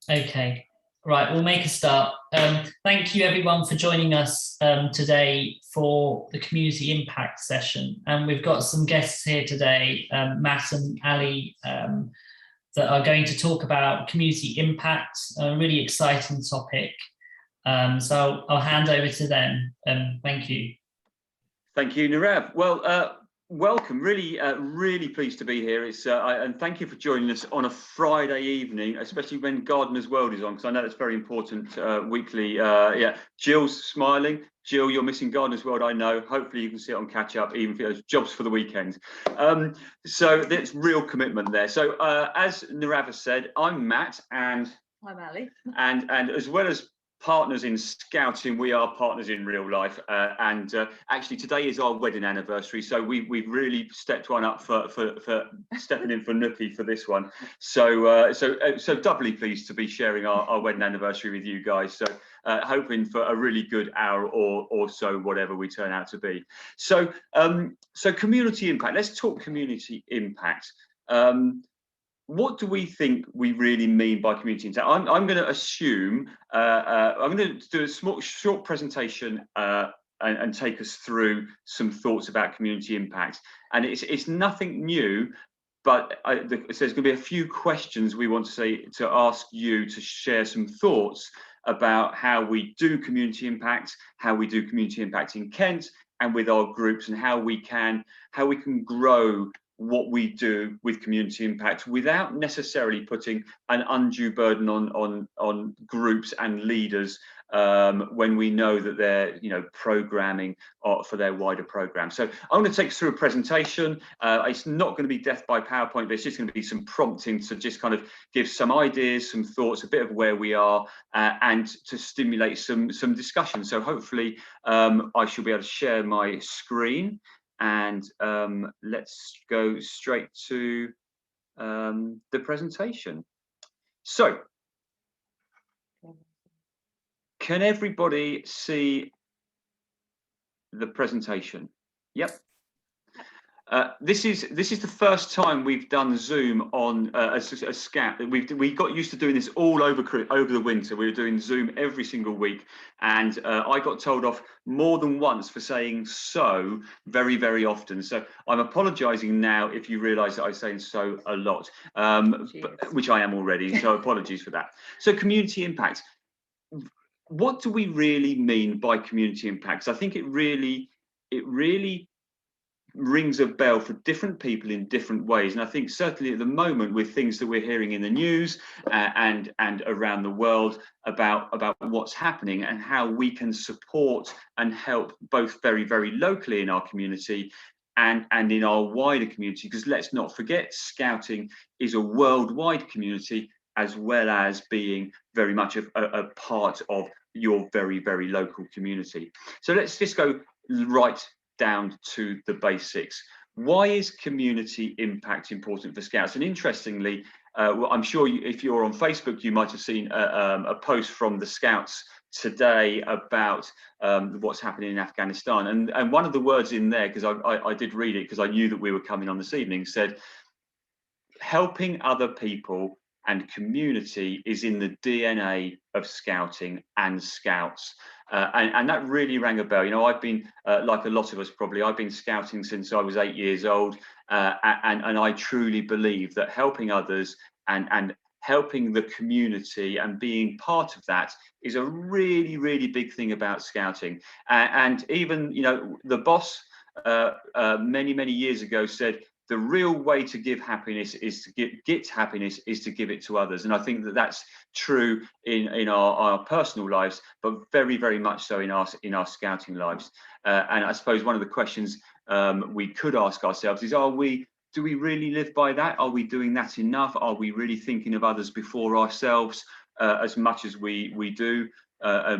Okay, right, we'll make a start. Thank you everyone for joining us today for the community impact session. And we've got some guests here today, Matt and Ali, that are going to talk about community impact, a really exciting topic. So I'll hand over to them. Thank you. Thank you, Nirav. Well, welcome. Really pleased to be here. And thank you for joining us on a Friday evening, especially when Gardener's World is on, because I know that's very important weekly. Yeah, Jill's smiling. Jill, you're missing Gardener's World, I know. Hopefully you can see it on catch up, even for those jobs for the weekend. So there's real commitment there. So as Nirav has said, I'm Matt, and I'm Ali. And as well as partners in scouting, we are partners in real life, and actually today is our wedding anniversary, so we've really stepped one up for stepping in for Nookie for this one. So doubly pleased to be sharing our wedding anniversary with you guys. So hoping for a really good hour or so, whatever we turn out to be. So community impact. Let's talk community impact. What do we think we really mean by community impact? I'm going to assume, I'm going to do a short presentation and take us through some thoughts about community impact. And it's nothing new, but there's going to be a few questions we want to ask you to share some thoughts about how we do community impact, how we do community impact in Kent and with our groups, and how we can grow what we do with community impact without necessarily putting an undue burden on groups and leaders when we know that they're programming for their wider program. So I'm going to take us through a presentation. It's not going to be death by PowerPoint, but it's just going to be some prompting to just kind of give some ideas, some thoughts, a bit of where we are, and to stimulate some discussion. So hopefully I shall be able to share my screen. And let's go straight to the presentation. So, can everybody see the presentation? Yep. This is the first time we've done Zoom on a scout. We got used to doing this all over the winter. We were doing Zoom every single week, and I got told off more than once for saying so very, very often. So I'm apologising now if you realise that I'm saying so a lot, which I am already. So apologies for that. So community impact. What do we really mean by community impact? I think it really rings a bell for different people in different ways, and I think certainly at the moment with things that we're hearing in the news and around the world about what's happening and how we can support and help both very, very locally in our community and in our wider community, because let's not forget, scouting is a worldwide community as well as being very much a part of your very, very local community. So let's just go right down to the basics. Why is community impact important for Scouts? And interestingly, well, I'm sure if you're on Facebook, you might have seen a post from the Scouts today about what's happening in Afghanistan. And one of the words in there, because I did read it because I knew that we were coming on this evening, said, helping other people and community is in the DNA of scouting and Scouts. And that really rang a bell. I've been, like a lot of us probably, I've been scouting since I was 8 years old. And I truly believe that helping others and helping the community and being part of that is a really, really big thing about scouting. And even, the boss many, many years ago said, the real way to give happiness is to get happiness is to give it to others. And I think that that's true in our personal lives, but very, very much so in our scouting lives. And I suppose one of the questions we could ask ourselves is, do we really live by that? Are we doing that enough? Are we really thinking of others before ourselves as much as we do,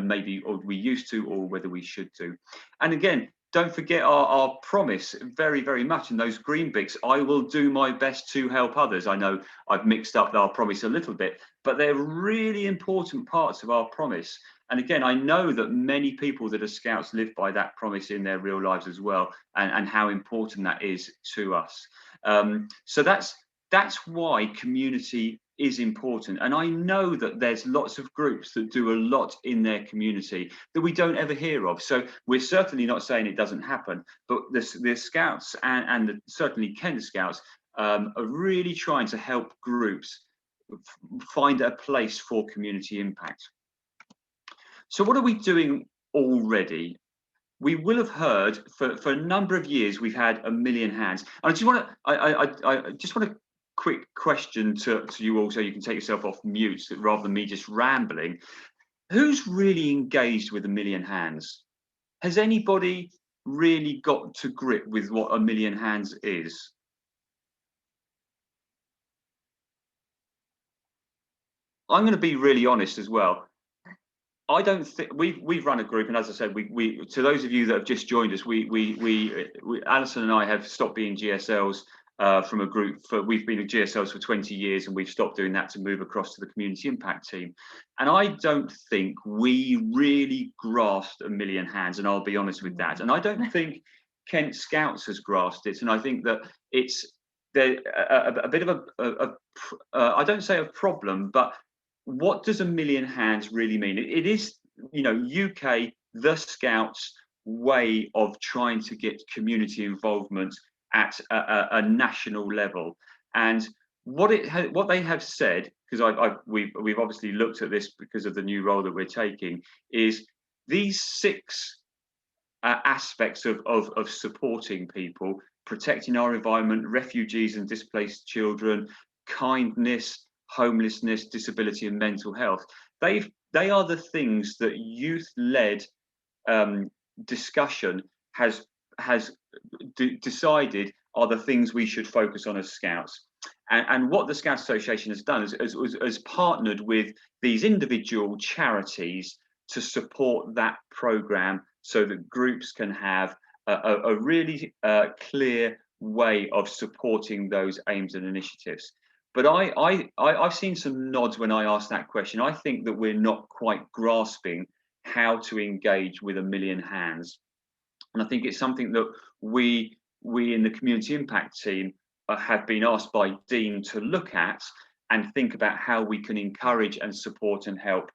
maybe, or we used to, or whether we should do? And again, don't forget our promise very, very much in those green bits. I will do my best to help others. I know I've mixed up our promise a little bit, but they're really important parts of our promise. And again, I know that many people that are Scouts live by that promise in their real lives as well, and how important that is to us. So that's why community is important. And I know that there's lots of groups that do a lot in their community that we don't ever hear of. So we're certainly not saying it doesn't happen, but the Scouts and certainly Kent Scouts are really trying to help groups find a place for community impact. So what are we doing already? We will have heard for a number of years we've had 1 million hands. And I just want a quick question to you all, so you can take yourself off mute rather than me just rambling. Who's really engaged with 1 million hands? Has anybody really got to grip with what 1 million hands is? I'm going to be really honest as well. I don't think we've run a group, and as I said, we to those of you that have just joined us, Alison and I have stopped being GSLs from a group. We've been at GSLs for 20 years, and we've stopped doing that to move across to the community impact team. And I don't think we really grasped 1 million hands, and I'll be honest with that. And I don't think Kent Scouts has grasped it, and I think that it's a bit of I don't say a problem, but what does 1 million hands really mean? It is, you know, UK, the Scouts way of trying to get community involvement at a national level. And what they have said, because we've obviously looked at this because of the new role that we're taking, is these 6 aspects of supporting people, protecting our environment, refugees and displaced children, kindness, homelessness, disability and mental health. They are the things that youth-led discussion has decided are the things we should focus on as Scouts. And what the Scouts Association has done is partnered with these individual charities to support that programme, so that groups can have a really clear way of supporting those aims and initiatives. But I've seen some nods when I asked that question. I think that we're not quite grasping how to engage with 1 million hands. And I think it's something that we in the community impact team have been asked by Dean to look at and think about how we can encourage and support and help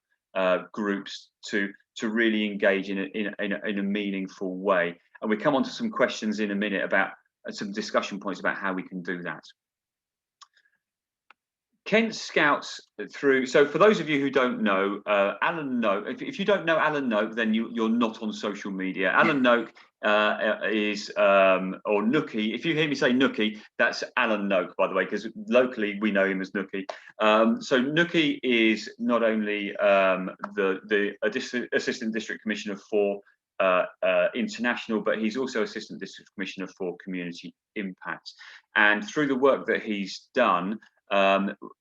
groups to really engage in a meaningful way. And we come on to some questions in a minute about some discussion points about how we can do that. Kent Scouts so for those of you who don't know, Alan Noak, if you don't know Alan Noak, then you're not on social media. Alan Noak is, or Nookie, if you hear me say Nookie, that's Alan Noak, by the way, because locally we know him as Nookie. So Nookie is not only the Assistant District Commissioner for International, but he's also Assistant District Commissioner for Community Impact. And through the work that he's done,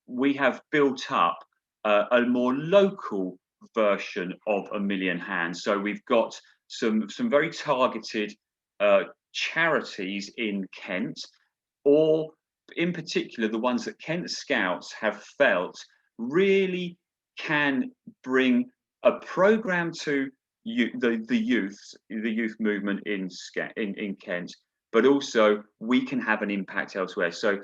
we have built up a more local version of 1 million hands. So we've got some very targeted charities in Kent, or in particular the ones that Kent Scouts have felt really can bring a programme to the youth movement in Kent, but also we can have an impact elsewhere. So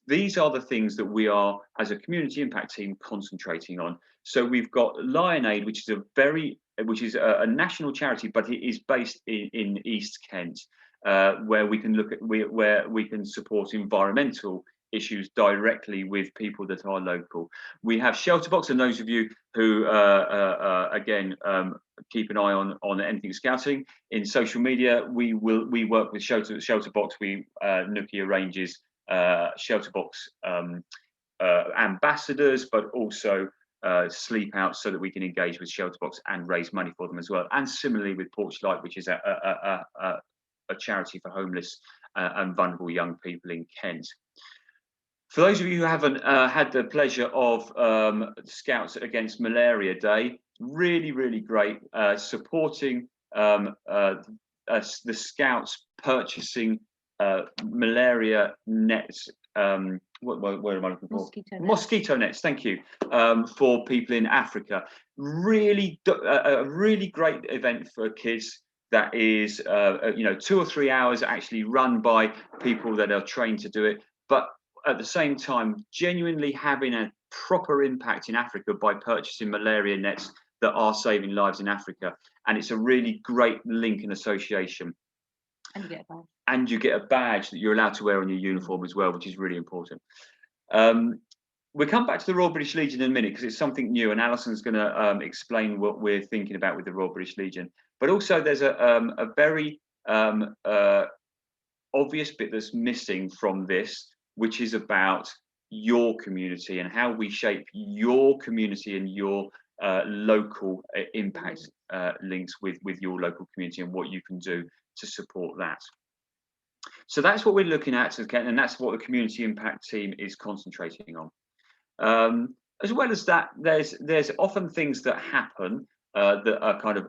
these are the things that we are, as a community impact team, concentrating on. So we've got Lion Aid, which is a national charity, but it is based in East Kent, where we can look at where we can support environmental issues directly with people that are local. We have Shelterbox, and those of you who again keep an eye on anything Scouting in social media, we work with Shelterbox. Nookie arranges Shelterbox ambassadors, but also sleep out, so that we can engage with Shelterbox and raise money for them as well. And similarly with Porchlight, which is a charity for homeless and vulnerable young people in Kent. For those of you who haven't had the pleasure of Scouts Against Malaria Day, really great, supporting the Scouts purchasing malaria nets. What am I looking for? Mosquito nets. Thank you, for people in Africa. Really, a really great event for kids. That is, 2 or 3 hours, actually run by people that are trained to do it. But at the same time, genuinely having proper impact in Africa by purchasing malaria nets that are saving lives in Africa. And it's a really great link and association. And you get a badge. And you get a badge that you're allowed to wear on your uniform as well, which is really important. We'll come back to the Royal British Legion in a minute because it's something new, and Alison's going to explain what we're thinking about with the Royal British Legion. But also there's a very obvious bit that's missing from this, which is about your community and how we shape your community and your local impact links with your local community and what you can do to support that. So that's what we're looking at, and that's what the community impact team is concentrating on. As well as that, there's often things that happen that are kind of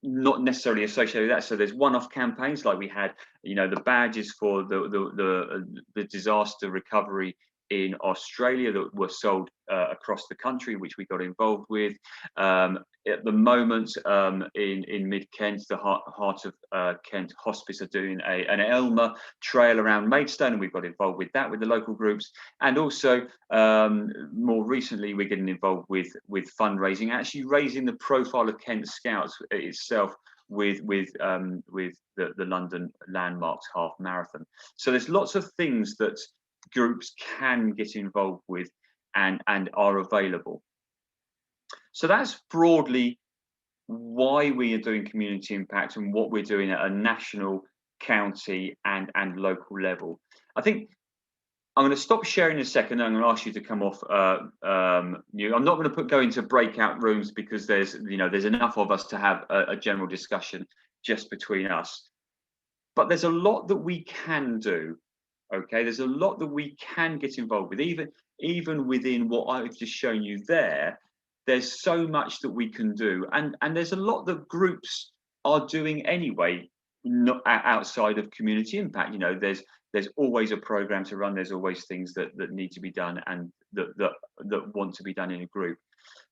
not necessarily associated with that. So there's one-off campaigns, like we had, the badges for the disaster recovery in Australia that were sold across the country, which we got involved with. At the moment, in Mid-Kent, the Heart of Kent Hospice are doing an Elmer trail around Maidstone, and we've got involved with that with the local groups. And also, more recently, we're getting involved with fundraising, actually raising the profile of Kent Scouts itself with the London Landmarks Half Marathon. So there's lots of things that groups can get involved with and are available. So that's broadly why we are doing community impact and what we're doing at a national, county and local level. I think I'm going to stop sharing in a second. I'm going to ask you to come off mute. I'm not going to go into breakout rooms because there's enough of us to have a general discussion just between us. But there's a lot that we can do. Okay, there's a lot that we can get involved with, even within what I've just shown you there. There's so much that we can do, and there's a lot that groups are doing anyway, not outside of community impact. There's always a program to run. There's always things that need to be done and that want to be done in a group.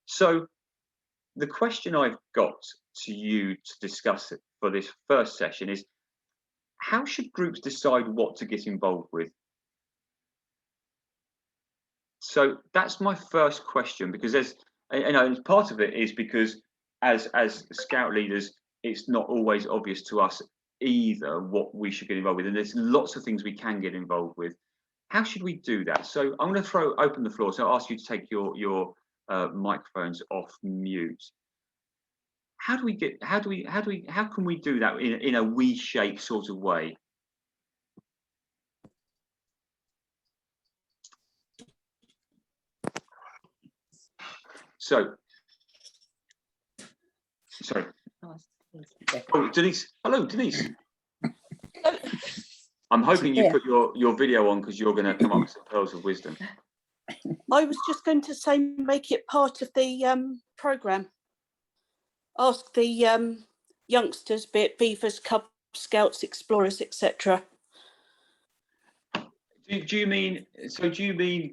So the question I've got to you to discuss for this first session is, how should groups decide what to get involved with? So that's my first question, because there's, part of it is because as Scout leaders, it's not always obvious to us either what we should get involved with, and there's lots of things we can get involved with. How should we do that? So I'm going to open the floor. So I'll ask you to take your microphones off mute. How can we do that in a we-shape sort of way? So, sorry. Oh, Denise. Hello, Denise. I'm hoping you put your video on because you're going to come up with some pearls of wisdom. I was just going to say, make it part of the programme. Ask the youngsters, be it Beavers, Cubs, Scouts, Explorers, etc. Do you mean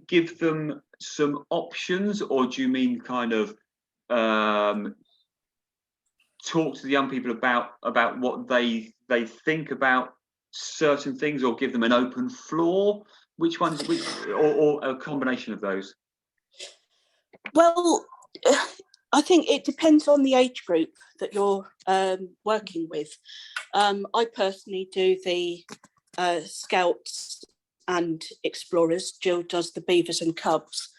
give them some options, or do you mean kind of talk to the young people about what they think about certain things, or give them an open floor? Which ones, or a combination of those? Well, I think it depends on the age group that you're working with. I personally do the Scouts and Explorers. Jill does the Beavers and Cubs.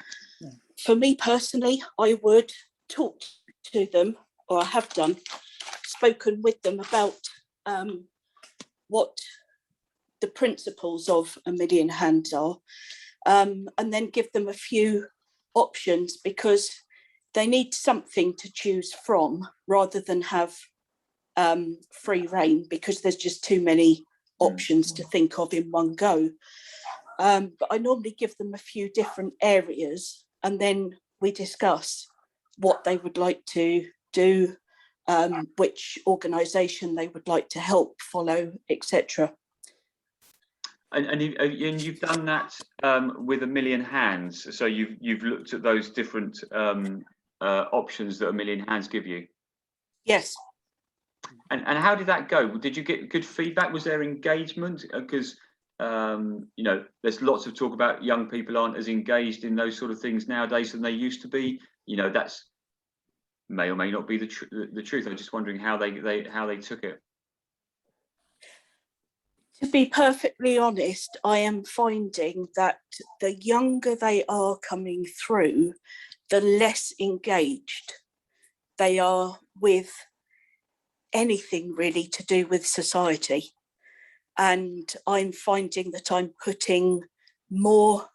Yeah. For me personally, I would talk to them, or I have done, spoken with them about what the principles of A Million Hands are, and then give them a few options, because they need something to choose from rather than have free reign, because there's just too many options to think of in one go. But I normally give them a few different areas, and then we discuss what they would like to do, which organisation they would like to help follow, etc. And you've done that with A Million Hands. So you've looked at those different options that A Million Hands give you. Yes. And how did that go? Did you get good feedback? Was there engagement? Because You know, there's lots of talk about young people aren't as engaged in those sort of things nowadays than they used to be. You know, that's may or may not be the truth. I'm just wondering how they took it. To be perfectly honest, I am finding that the younger they are coming through, the less engaged they are with anything really to do with society. And I'm finding that I'm putting more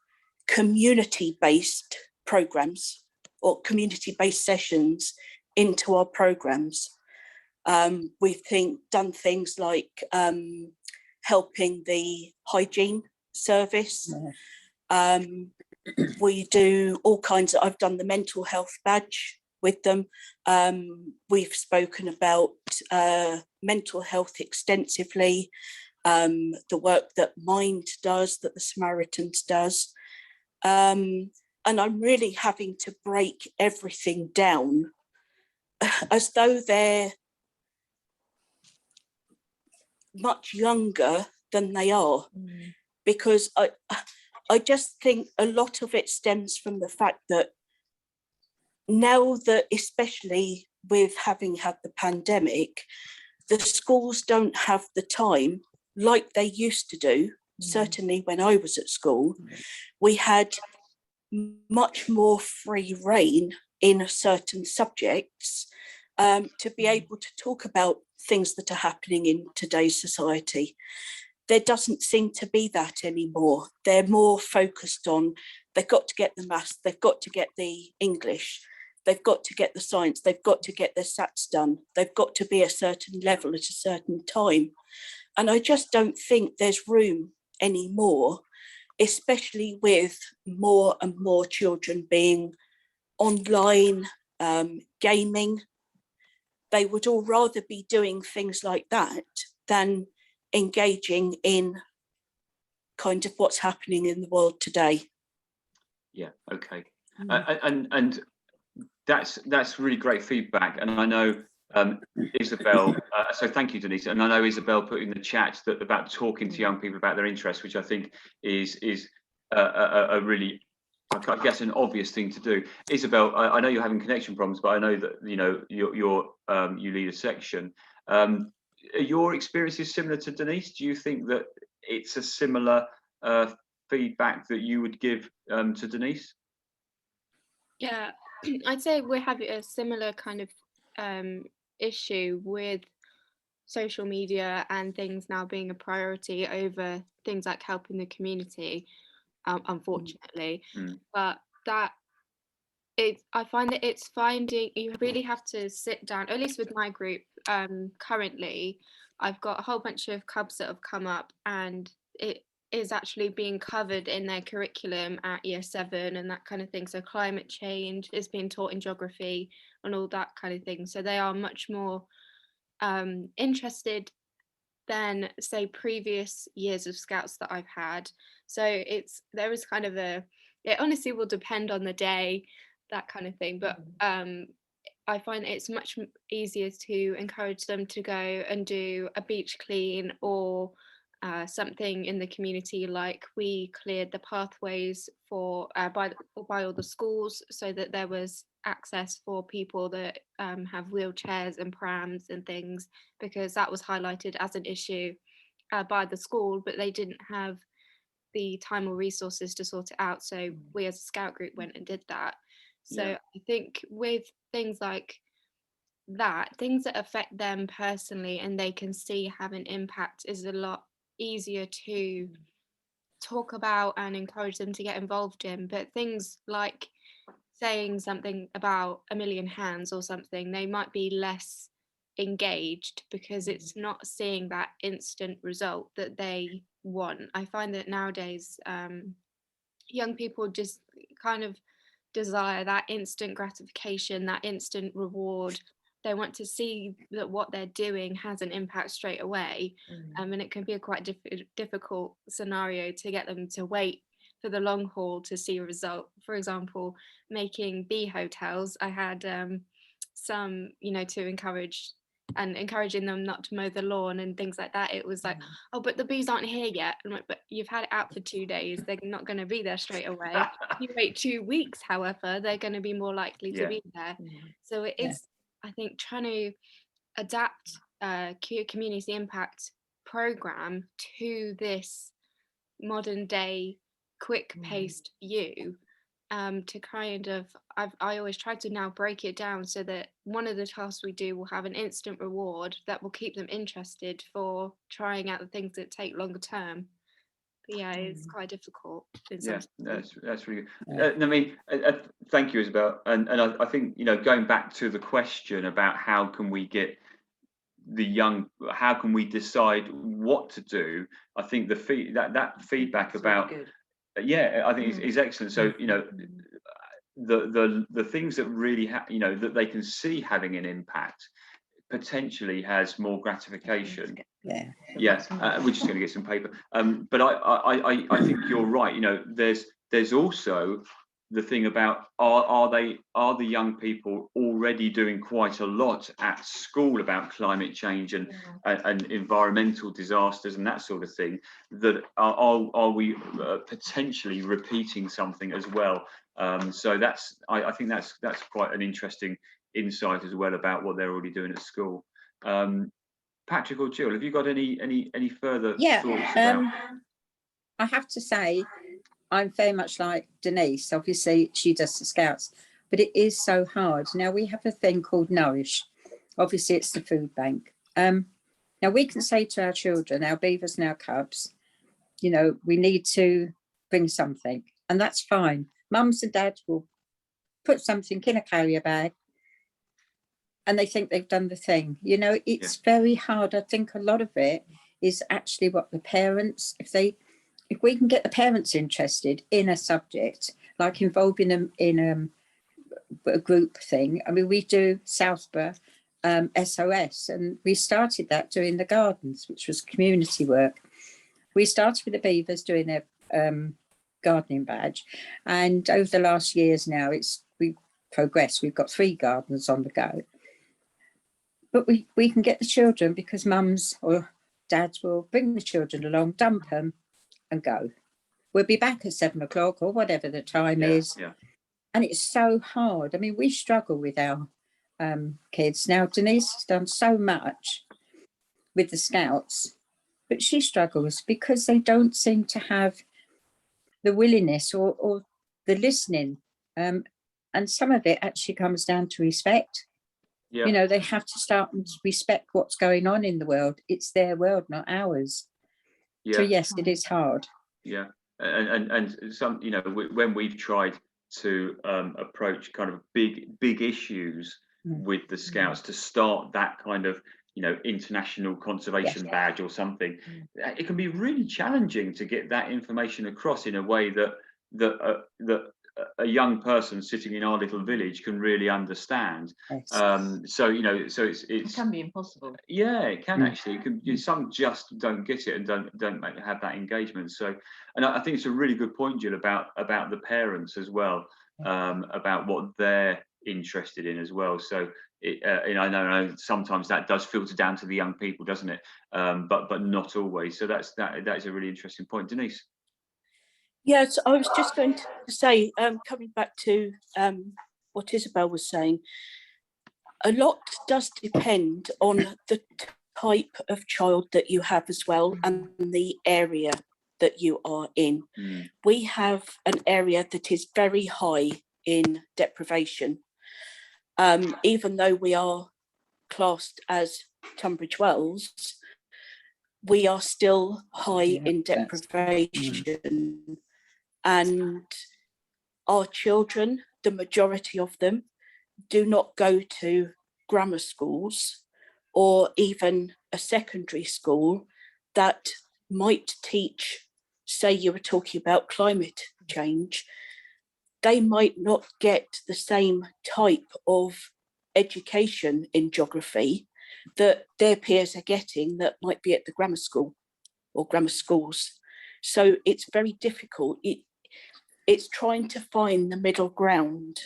community-based programs or community-based sessions into our programs. We've done things like helping the hygiene service. We do all kinds of, I've done the mental health badge with them. We've spoken about mental health extensively, the work that Mind does, that the Samaritans does. And I'm really having to break everything down as though they're much younger than they are, because I just think a lot of it stems from the fact that now that, especially with having had the pandemic, the schools don't have the time like they used to do. Certainly when I was at school, we had much more free rein in certain subjects to be able to talk about things that are happening in today's society. There doesn't seem to be that anymore. They're more focused on, they've got to get the maths, they've got to get the English, they've got to get the science, they've got to get their SATs done, they've got to be a certain level at a certain time. And I just don't think there's room anymore, especially with more and more children being online, gaming. They would all rather be doing things like that than engaging in kind of what's happening in the world today. Yeah, okay. And that's really great feedback. And I know Isabel, so thank you, Denise. And I know Isabel put in the chat that about talking to young people about their interests, which I think is a really, I guess, an obvious thing to do. Isabel, I know you're having connection problems, but I know that you lead a section. Are your experiences similar to Denise? Do you think that it's a similar feedback that you would give to Denise? Yeah, I'd say we're having a similar kind of issue with social media and things now being a priority over things like helping the community, unfortunately. But that I find that it's finding, you really have to sit down, at least with my group currently, I've got a whole bunch of cubs that have come up, and it is actually being covered in their curriculum at year 7 and that kind of thing. So climate change is being taught in geography and all that kind of thing. So they are much more interested than, say, previous years of Scouts that I've had. So there is kind of it honestly will depend on the day, that kind of thing. But I find it's much easier to encourage them to go and do a beach clean or something in the community, like we cleared the pathways for by all the schools, so that there was access for people that have wheelchairs and prams and things, because that was highlighted as an issue by the school, but they didn't have the time or resources to sort it out. So we as a Scout group went and did that. So yeah. I think with things like that, things that affect them personally and they can see have an impact, is a lot easier to talk about and encourage them to get involved in. But things like saying something about A Million Hands or something, they might be less engaged because it's not seeing that instant result that they want. I find that nowadays young people just kind of desire that instant gratification, that instant reward. They want to see that what they're doing has an impact straight away. And it can be a quite difficult scenario to get them to wait for the long haul to see a result. For example, making bee hotels, I had some, to encourage and encouraging them not to mow the lawn and things like that. It was like, oh, but the bees aren't here yet. I'm like, but you've had it out for 2 days. They're not going to be there straight away. If you wait 2 weeks, however, they're going to be more likely to be there. So it is, I think, trying to adapt community impact program to this modern day quick paced view, to kind of, I always try to now break it down so that one of the tasks we do will have an instant reward that will keep them interested for trying out the things that take longer term. But yeah, it's quite difficult in some that's really good. I mean, thank you, Isabel. And I think, you know, going back to the question about how can we get the young, how can we decide what to do, I think the feedback that's about really, I think is excellent. So, you know, the things that really you know, that they can see having an impact potentially has more gratification. We're just going to get some paper, but I think you're right. You know, there's also the thing about, are the young people already doing quite a lot at school about climate change and environmental disasters and that sort of thing, that are we potentially repeating something as well? So that's, I think that's quite an interesting insight as well about what they're already doing at school. Patrick or Jill, have you got any further thoughts about? I have to say, I'm very much like Denise. Obviously, she does the Scouts, but it is so hard. Now, we have a thing called Nourish. Obviously, it's the food bank. Now, we can say to our children, our beavers and our cubs, you know, we need to bring something, and that's fine. Mums and dads will put something in a carrier bag, and they think they've done the thing. You know, it's very hard. I think a lot of it is actually what the parents, if we can get the parents interested in a subject, like involving them in a group thing. I mean, we do Southborough SOS, and we started that doing the gardens, which was community work. We started with the beavers doing their gardening badge, and over the last years now, we've progressed. We've got 3 gardens on the go. But we can get the children, because mums or dads will bring the children along, dump them, and go. We'll be back at 7 o'clock or whatever the time is. And it's so hard. I mean, we struggle with our kids. Now, Denise has done so much with the Scouts, but she struggles because they don't seem to have the willingness or the listening. And some of it actually comes down to respect. You know, they have to start and respect what's going on in the world. It's their world, not ours. So yes, it is hard. And some, you know, when we've tried to approach kind of big issues with the Scouts to start that kind of, you know, international conservation badge or something, it can be really challenging to get that information across in a way that a young person sitting in our little village can really understand. So, you know, so it can be impossible. It can actually. Some just don't get it and don't have that engagement. So, and I think it's a really good point, Jill, about the parents as well, about what they're interested in as well. So, and I know sometimes that does filter down to the young people, doesn't it? But not always. So that is a really interesting point, Denise. Yes, I was just going to say, coming back to what Isabel was saying, a lot does depend on the type of child that you have as well, and the area that you are in. We have an area that is very high in deprivation. Even though we are classed as Tunbridge Wells, we are still high in deprivation. And our children, the majority of them, do not go to grammar schools or even a secondary school that might teach, say you were talking about climate change, they might not get the same type of education in geography that their peers are getting that might be at the grammar school or grammar schools. So it's very difficult. It's trying to find the middle ground.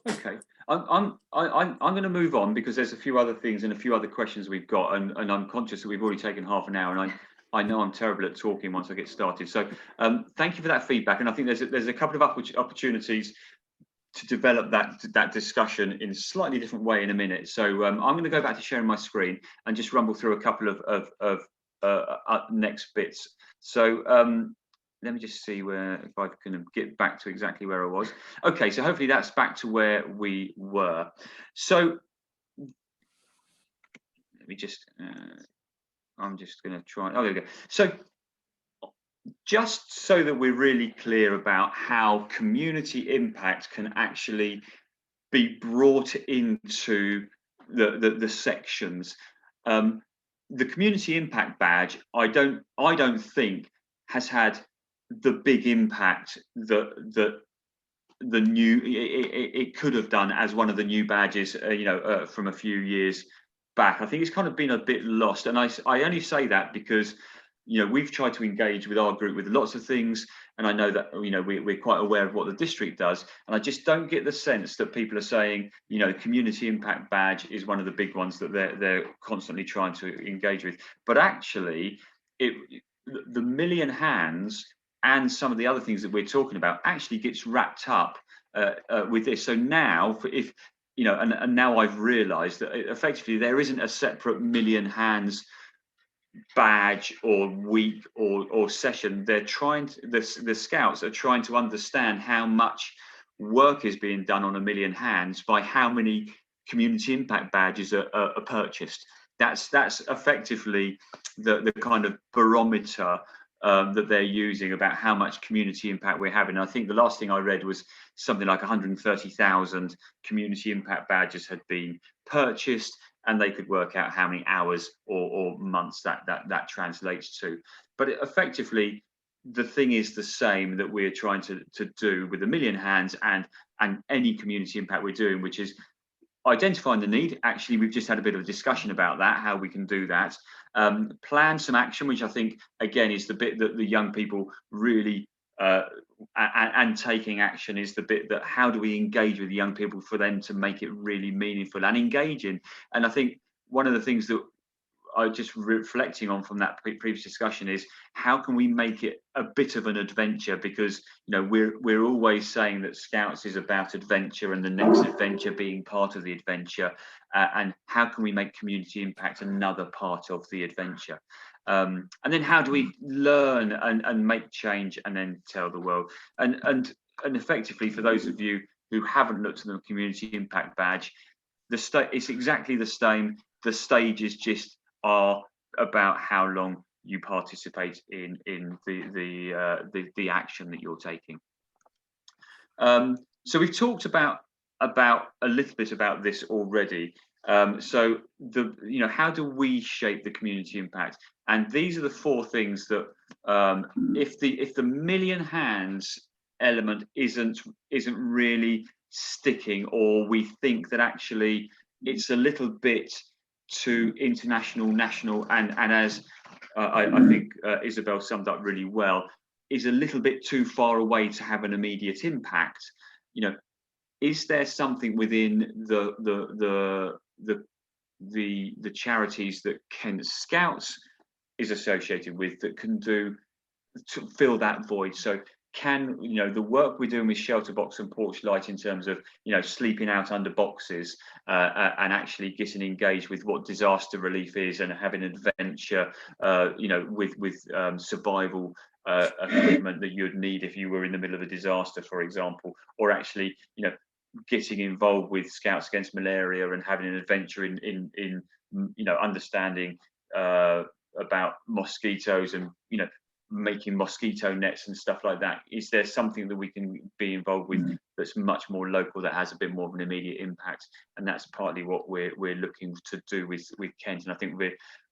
Okay. I'm going to move on because there's a few other things and a few other questions we've got, and I'm conscious that we've already taken half an hour, and I know I'm terrible at talking once I get started. So thank you for that feedback, and I think there's a couple of opportunities to develop that discussion in a slightly different way in a minute. So I'm going to go back to sharing my screen and just rumble through a couple of next bits. So let me just see if I can get back to exactly where I was. Okay, so hopefully that's back to where we were. So let me just, I'm just going to try. Oh, there we go. So just so that we're really clear about how community impact can actually be brought into the sections. The community impact badge, I don't think has had the big impact that the new it could have done as one of the new badges, from a few years back. I think it's kind of been a bit lost, and I only say that because we've tried to engage with our group with lots of things, and I know that we're quite aware of what the district does, and I just don't get the sense that people are saying community impact badge is one of the big ones that they're constantly trying to engage with. But actually the million hands and some of the other things that we're talking about actually gets wrapped up with this. So now and now I've realized that effectively there isn't a separate million hands badge or week or session. They're trying to, the scouts are trying to understand how much work is being done on a million hands by how many community impact badges are purchased. That's effectively the kind of barometer that they're using about how much community impact we're having. I think the last thing I read was something like 130,000 community impact badges had been purchased, and they could work out how many hours or months that translates to. But effectively, the thing is the same that we're trying to do with a million hands and any community impact we're doing, which is identifying the need. Actually, we've just had a bit of a discussion about that, how we can do that. Plan some action, which I think, again, is the bit that the young people really, and taking action is the bit that how do we engage with the young people for them to make it really meaningful and engaging. And I think one of the things that I just reflecting on from that previous discussion is how can we make it a bit of an adventure, because we're always saying that Scouts is about adventure and the next adventure being part of the adventure, and how can we make community impact another part of the adventure, and then how do we learn and make change and then tell the world, and effectively, for those of you who haven't looked at the community impact badge, it's exactly the same. The stages just are about how long you participate in the action that you're taking. So we've talked about a little bit about this already. So how do we shape the community impact? And these are the four things that if the million hands element isn't really sticking, or we think that actually it's a little bit to international, national, and as I think Isabel summed up really well, is a little bit too far away to have an immediate impact. Is there something within the charities that Kent Scouts is associated with that can do to fill that void? So can the work we're doing with Shelter Box and Porch Light in terms of sleeping out under boxes and actually getting engaged with what disaster relief is and having an adventure with survival equipment that you'd need if you were in the middle of a disaster, for example, or actually getting involved with Scouts Against Malaria and having an adventure in understanding about mosquitoes and making mosquito nets and stuff like that. Is there something that we can be involved with that's much more local, that has a bit more of an immediate impact? And that's partly what we're looking to do with Kent. And I think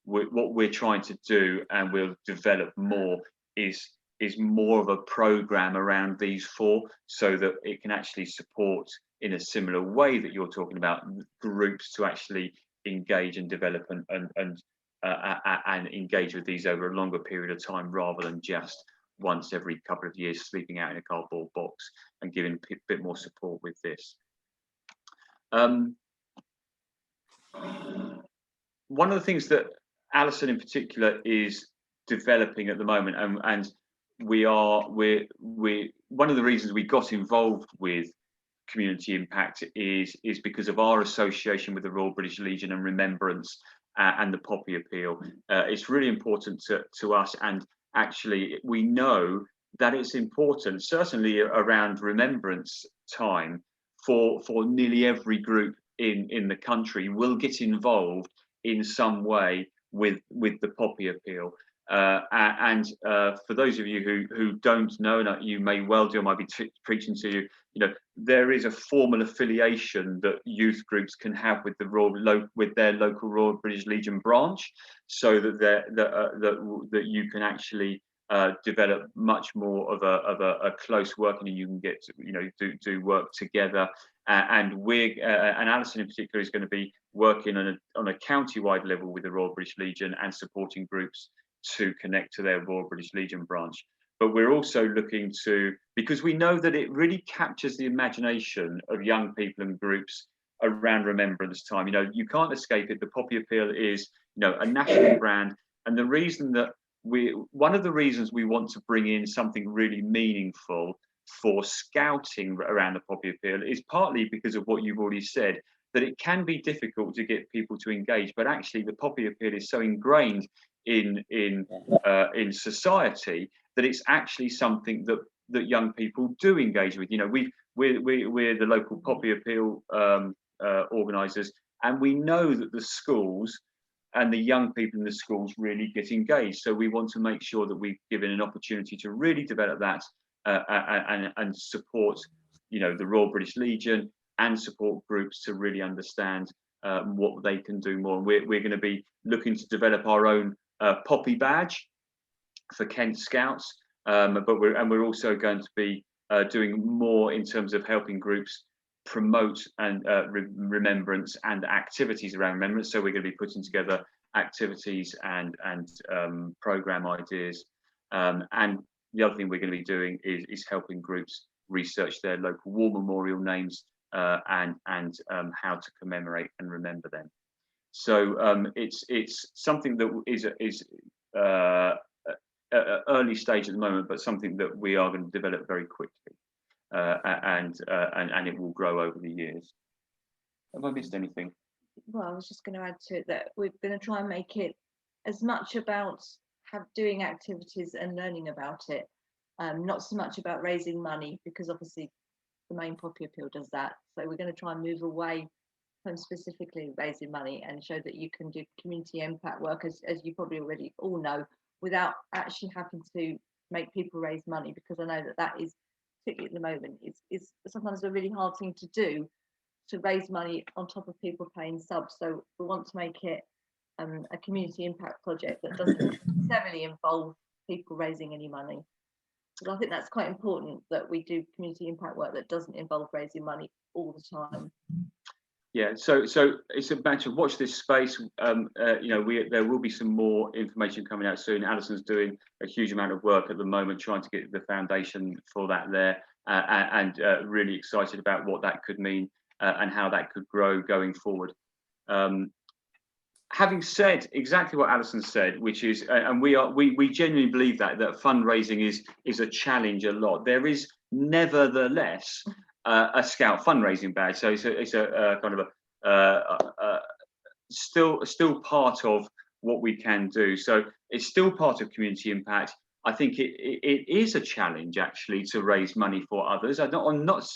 what we're trying to do, and we'll develop more, is more of a program around these four, so that it can actually support in a similar way that you're talking about groups to actually engage and develop and engage with these over a longer period of time, rather than just once every couple of years sleeping out in a cardboard box, and giving a bit more support with this. One of the things that Alison in particular is developing at the moment, and we're one of the reasons we got involved with Community Impact is because of our association with the Royal British Legion and Remembrance and the Poppy Appeal. It's really important to us, and actually we know that it's important, certainly around Remembrance time, for nearly every group in the country will get involved in some way with the Poppy Appeal. For those of you who don't know, and you may well do, I might be preaching to you, there is a formal affiliation that youth groups can have with with their local Royal British Legion branch, so that you can actually develop much more of a close working, and you can get do work together. And Alison in particular is going to be working on a county-wide level with the Royal British Legion and supporting groups to connect to their Royal British Legion branch. But we're also looking to, because we know that it really captures the imagination of young people and groups around Remembrance time. You can't escape it. The Poppy Appeal is, a national brand, and the reason that one of the reasons we want to bring in something really meaningful for scouting around the Poppy Appeal is partly because of what you've already said, that it can be difficult to get people to engage, but actually the Poppy Appeal is so ingrained in society that it's actually something that young people do engage with. We're the local Poppy Appeal organisers, and we know that the schools and the young people in the schools really get engaged. So we want to make sure that we've given an opportunity to really develop that and support, the Royal British Legion, and support groups to really understand what they can do more. And we're going to be looking to develop our own Poppy badge for Kent Scouts, but we're also going to be doing more in terms of helping groups promote and Remembrance and activities around Remembrance. So we're going to be putting together activities and program ideas, and the other thing we're going to be doing is helping groups research their local war memorial names and how to commemorate and remember them. So it's something that is early stage at the moment, but something that we are going to develop very quickly, and it will grow over the years. Have I missed anything? Well, I was just going to add to it that we're going to try and make it as much about doing activities and learning about it, not so much about raising money, because obviously the main Poppy Appeal does that. So we're going to try and move away from specifically raising money and show that you can do community impact work, as you probably already all know, without actually having to make people raise money, because I know that is, particularly at the moment, is sometimes a really hard thing to do, to raise money on top of people paying subs. So we want to make it a community impact project that doesn't necessarily involve people raising any money. Because I think that's quite important, that we do community impact work that doesn't involve raising money all the time. Yeah, so it's a matter of watch this space. There will be some more information coming out soon. Alison's doing a huge amount of work at the moment trying to get the foundation for that there, and really excited about what that could mean and how that could grow going forward. Having said exactly what Alison said, which is, and we genuinely believe that fundraising is a challenge a lot. There is nevertheless a Scout fundraising badge, so it's a kind of a still part of what we can do. So it's still part of community impact. I think it is a challenge actually to raise money for others.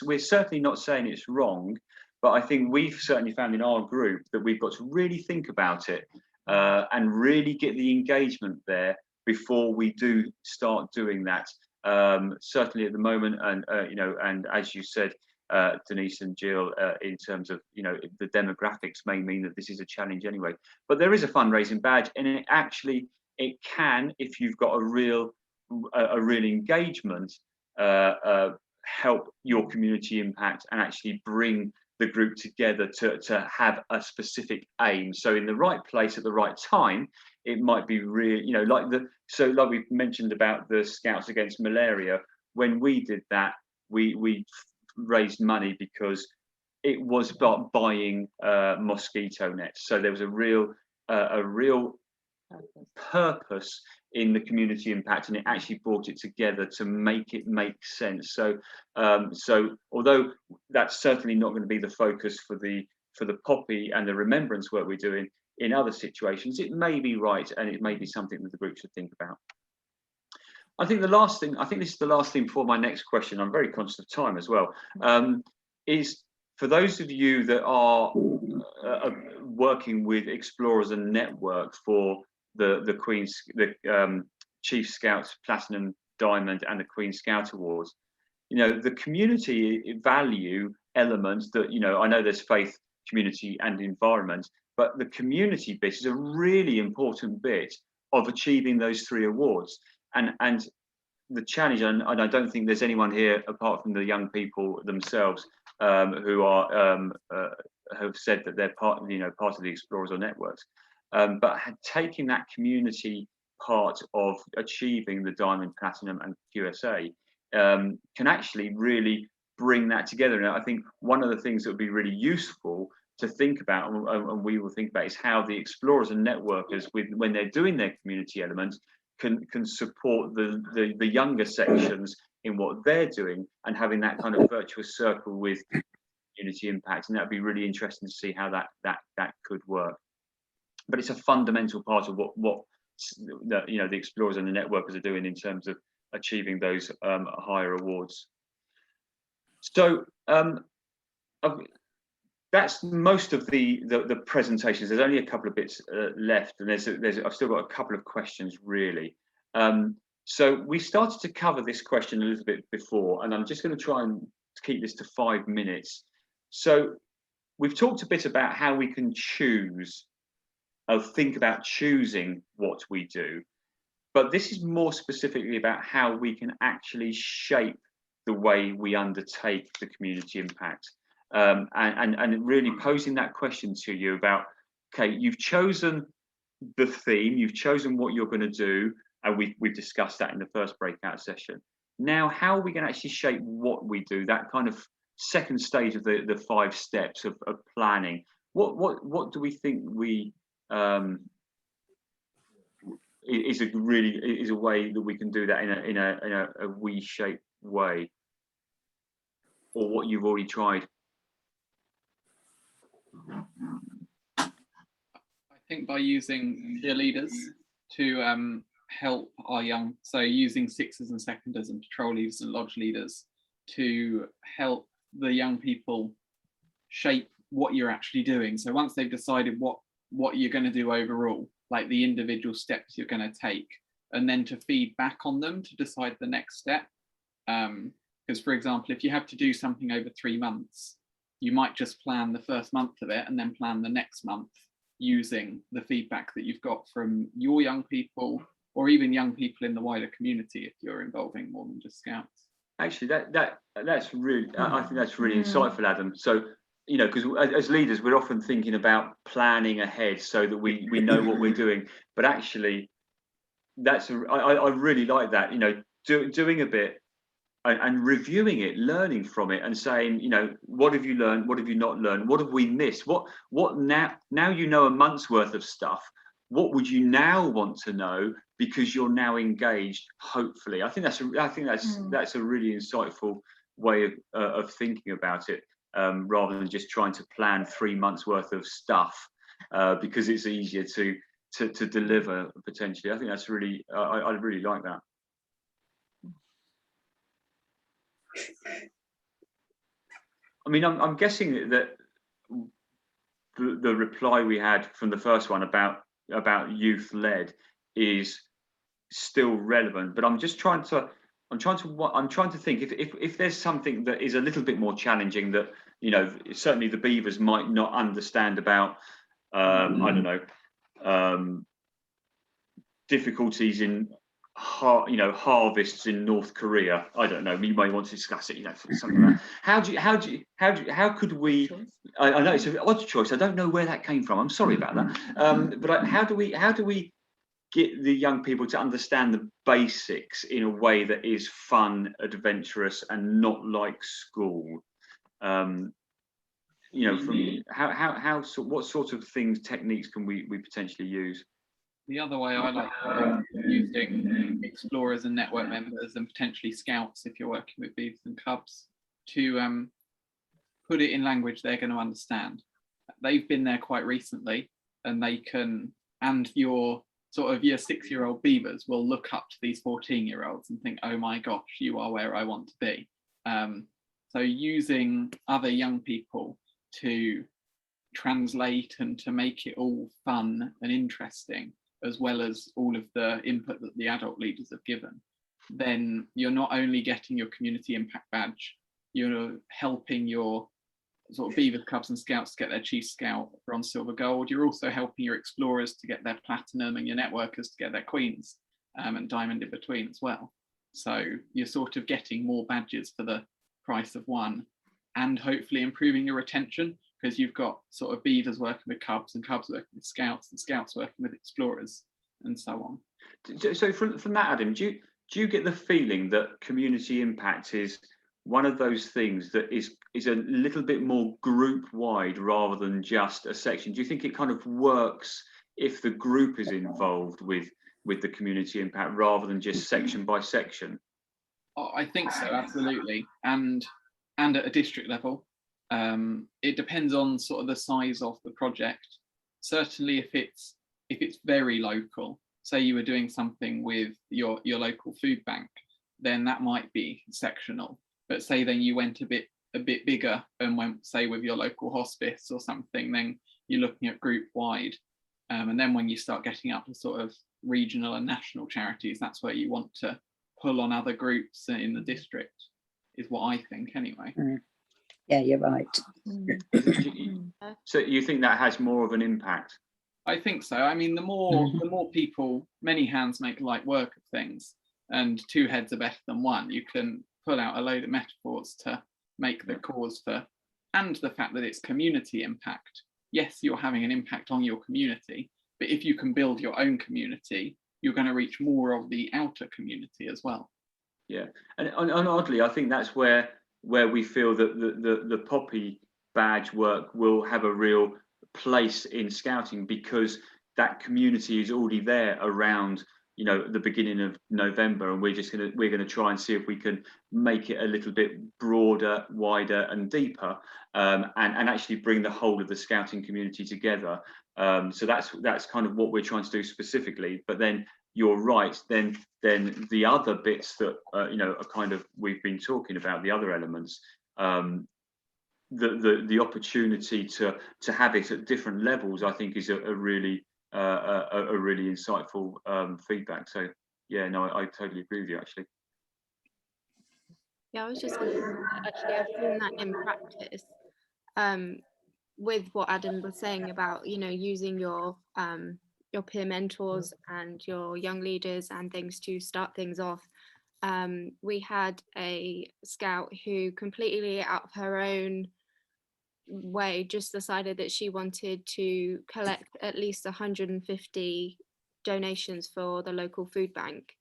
We're certainly not saying it's wrong, but I think we've certainly found in our group that we've got to really think about it and really get the engagement there before we do start doing that. Certainly at the moment, and as you said, Denise and Jill, in terms of the demographics may mean that this is a challenge anyway. But there is a fundraising badge, and it can, if you've got a real engagement, help your community impact and actually bring the group together to have a specific aim. So in the right place at the right time, it might be really, like we mentioned about the Scouts Against Malaria. When we did that, we raised money because it was about buying mosquito nets. So there was a real purpose in the community impact, and it actually brought it together to make it make sense. So although that's certainly not going to be the focus for the poppy and the remembrance work we're doing, in other situations it may be right, and it may be something that the group should think about. I think this is the last thing before my next question. I'm very conscious of time as well. Is for those of you that are working with Explorers and Network for the Chief Scouts Platinum, Diamond, and the Queen Scout Awards, the community value elements that, I know there's faith, community, and environment, but the community bit is a really important bit of achieving those 3 awards. And the challenge, and I don't think there's anyone here apart from the young people themselves who are have said that they're part of the Explorers or Networks, but taking that community part of achieving the Diamond, Platinum, and QSA can actually really bring that together. And I think one of the things that would be really useful to think about, and we will think about, is how the Explorers and Networkers, when they're doing their community elements, can support the younger sections in what they're doing, and having that kind of virtuous circle with community impact. And that'd be really interesting to see how that could work. But it's a fundamental part of what the Explorers and the Networkers are doing in terms of achieving those higher awards. So that's most of the presentations. There's only a couple of bits left, and I've still got a couple of questions really. So we started to cover this question a little bit before, and I'm just going to try and keep this to 5 minutes. So we've talked a bit about how we can choose, think about choosing what we do, but this is more specifically about how we can actually shape the way we undertake the community impact. And really posing that question to you about, okay, you've chosen the theme, you've chosen what you're going to do, and we've discussed that in the first breakout session. Now, how are we going to actually shape what we do? That kind of second stage of the 5 steps of planning. What do we think is a way that we can do that in a we-shaped way, or what you've already tried? I think by using peer leaders to help our young, so using sixers and seconders and patrol leaders and lodge leaders to help the young people shape what you're actually doing. So once they've decided what you're going to do overall, like the individual steps you're going to take, and then to feed back on them to decide the next step. Because for example, if you have to do something over 3 months, you might just plan the first month of it and then plan the next month using the feedback that you've got from your young people, or even young people in the wider community if you're involving more than just Scouts. Actually, that's really, I think that's really insightful, Adam. So, because as leaders, we're often thinking about planning ahead so that we know what we're doing. But actually, I really like that. Doing a bit and reviewing it, learning from it, and saying, what have you learned? What have you not learned? What have we missed? What now you know a month's worth of stuff. What would you now want to know because you're now engaged? Hopefully, I think that's a really insightful way of thinking about it, rather than just trying to plan 3 months worth of stuff because it's easier to deliver potentially. I think that's really I really like that. I mean, I'm guessing that the reply we had from the first one about youth led is still relevant, but I'm trying to think if there's something that is a little bit more challenging that certainly the Beavers might not understand about I don't know, difficulties in harvests in North Korea. I don't know. You might want to discuss it. Something like that. How could we? I know it's an odd choice. I don't know where that came from. I'm sorry about that. But how do we get the young people to understand the basics in a way that is fun, adventurous, and not like school? you know, from what sort of techniques can we potentially use? The other way I like using explorers and network members and potentially scouts if you're working with beavers and cubs to put it in language they're going to understand. They've been there quite recently, and they can, and your 6-year-old beavers will look up to these 14-year-olds and think, oh my gosh, you are where I want to be. So using other young people to translate and to make it all fun and interesting, as well as all of the input that the adult leaders have given, then you're not only getting your community impact badge, you're helping your sort of beavers, cubs and scouts to get their chief scout, bronze, silver, gold. You're also helping your explorers to get their platinum and your networkers to get their queens and diamond in between as well. So you're sort of getting more badges for the price of one, and hopefully improving your retention, because you've got sort of beavers working with cubs and cubs working with scouts and scouts working with explorers and so on. So from that, Adam, do you get the feeling that community impact is one of those things that is a little bit more group wide rather than just a section? Do you think it kind of works if the group is involved with the community impact rather than just section by section? Oh, I think so, absolutely. And at a district level, it depends on sort of the size of the project. Certainly if it's very local, say you were doing something with your local food bank, then that might be sectional. But say then you went a bit bigger and went, say, with your local hospice or something, then you're looking at group wide. And then when you start getting up to sort of regional and national charities, that's where you want to pull on other groups in the district, is what I think anyway. Yeah, you're right. So you think that has more of an impact? I think so. I mean, the more people, many hands make light work of things, and two heads are better than one. You can pull out a load of metaphors to make the cause for, and the fact that it's community impact. Yes, you're having an impact on your community, but if you can build your own community, you're going to reach more of the outer community as well. Yeah, and oddly, I think that's where we feel that the poppy badge work will have a real place in scouting, because that community is already there around, you know, the beginning of November, and we're gonna try and see if we can make it a little bit broader, wider, and deeper, and actually bring the whole of the scouting community together. So that's kind of what we're trying to do specifically. But then you're right. Then the other bits that you know, are kind of, we've been talking about, the other elements. The opportunity to have it at different levels, I think, is a really insightful feedback. So yeah, no, I totally agree with you, actually. Yeah, I was just actually, I've seen that in practice with what Adam was saying about, you know, using your peer mentors and your young leaders and things to start things off. We had a scout who completely out of her own way just decided that she wanted to collect at least 150 donations for the local food bank,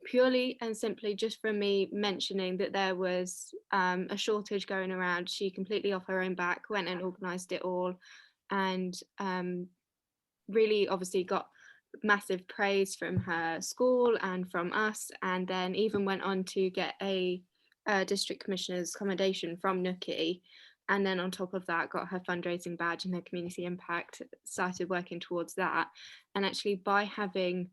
purely and simply just from me mentioning that there was a shortage going around. She completely off her own back went and organized it all, and really obviously got massive praise from her school and from us, and then even went on to get a district commissioner's commendation from Nookie, and then on top of that got her fundraising badge and her community impact, started working towards that. And actually by having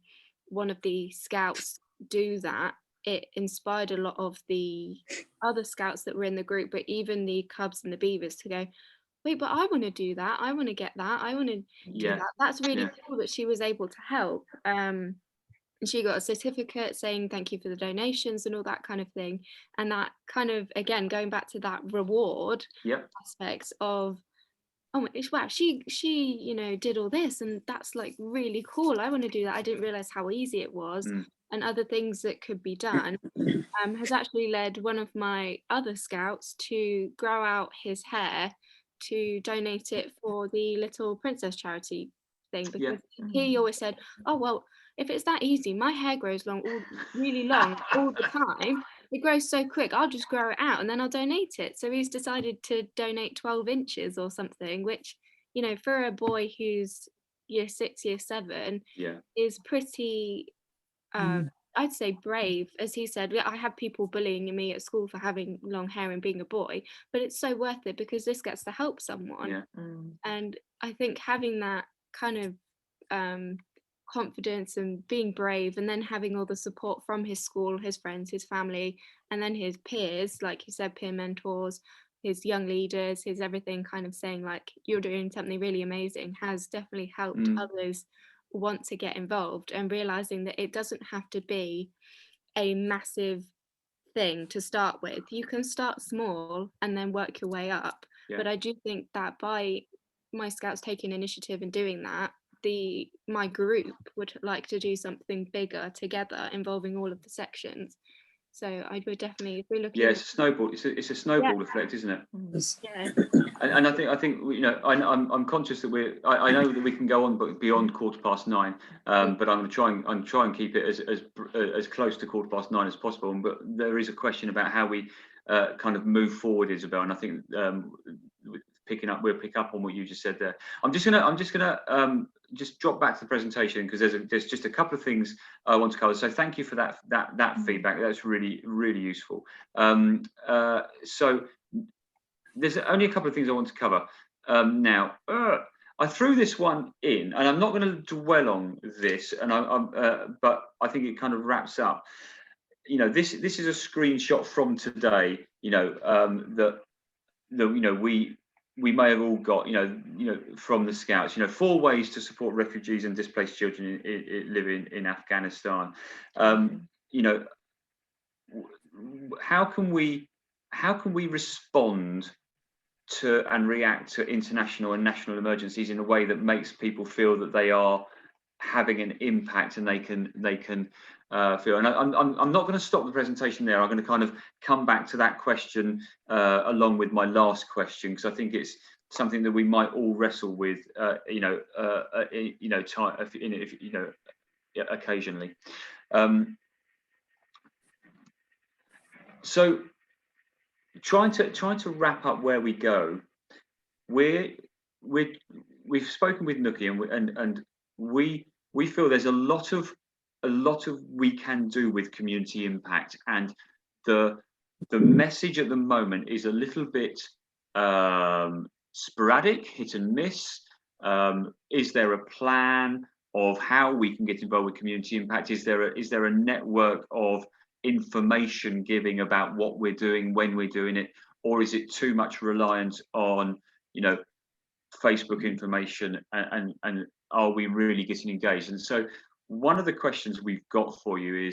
one of the scouts do that, it inspired a lot of the other scouts that were in the group, but even the cubs and the beavers, to go, wait, but I want to do that, I want to get that, I want to do that. That's really cool that she was able to help. And she got a certificate saying thank you for the donations and all that kind of thing. And that kind of, again, going back to that reward aspect of, oh my, wow, she you know, did all this, and that's like really cool, I want to do that, I didn't realize how easy it was. And other things that could be done, has actually led one of my other scouts to grow out his hair to donate it for the Little Princess charity thing, because he always said, oh well, if it's that easy, my hair grows really long all the time, it grows so quick, I'll just grow it out and then I'll donate it. So he's decided to donate 12 inches or something, which, you know, for a boy who's year 6, year 7, Yeah. is pretty, I'd say brave. As he said, I have people bullying me at school for having long hair and being a boy, but it's so worth it because this gets to help someone. Yeah. And I think having that kind of confidence and being brave, and then having all the support from his school, his friends, his family, and then his peers, like you said, peer mentors, his young leaders, his everything, kind of saying like, you're doing something really amazing, has definitely helped others want to get involved, and realizing that it doesn't have to be a massive thing to start with. You can start small and then work your way up. Yeah. But I do think that by my Scouts taking initiative and doing that, my group would like to do something bigger together involving all of the sections. So I would definitely, if we're looking, Yeah, it's a snowball. It's a snowball effect, isn't it? yeah, And I think you know, I'm conscious that I know that we can go on but beyond 9:15, but I'm going to try and keep it as close to 9:15 as possible. But there is a question about how we kind of move forward, Isabel, and I think we'll pick up on what you just said there. I'm just gonna just drop back to the presentation because there's just a couple of things I want to cover. So thank you for that feedback. That's really useful. So there's only a couple of things I want to cover now. I threw this one in, and I'm not going to dwell on this, and but I think it kind of wraps up. You know, this is a screenshot from today. You know, we may have all got, you know, from the Scouts, 4 ways to support refugees and displaced children living in Afghanistan. You know, how can we respond to and react to international and national emergencies in a way that makes people feel that they are having an impact and they can feel. And I'm not going to stop the presentation there. I'm going to kind of come back to that question along with my last question, because I think it's something that we might all wrestle with, occasionally. So trying to wrap up where we go, we've spoken with Nookie, and we feel there's a lot of we can do with community impact, and the message at the moment is a little bit sporadic, hit and miss. Is there a plan of how we can get involved with community impact? Is there a network of information giving about what we're doing when we're doing it, or is it too much reliant on Facebook information, and are we really getting engaged? And so one of the questions we've got for you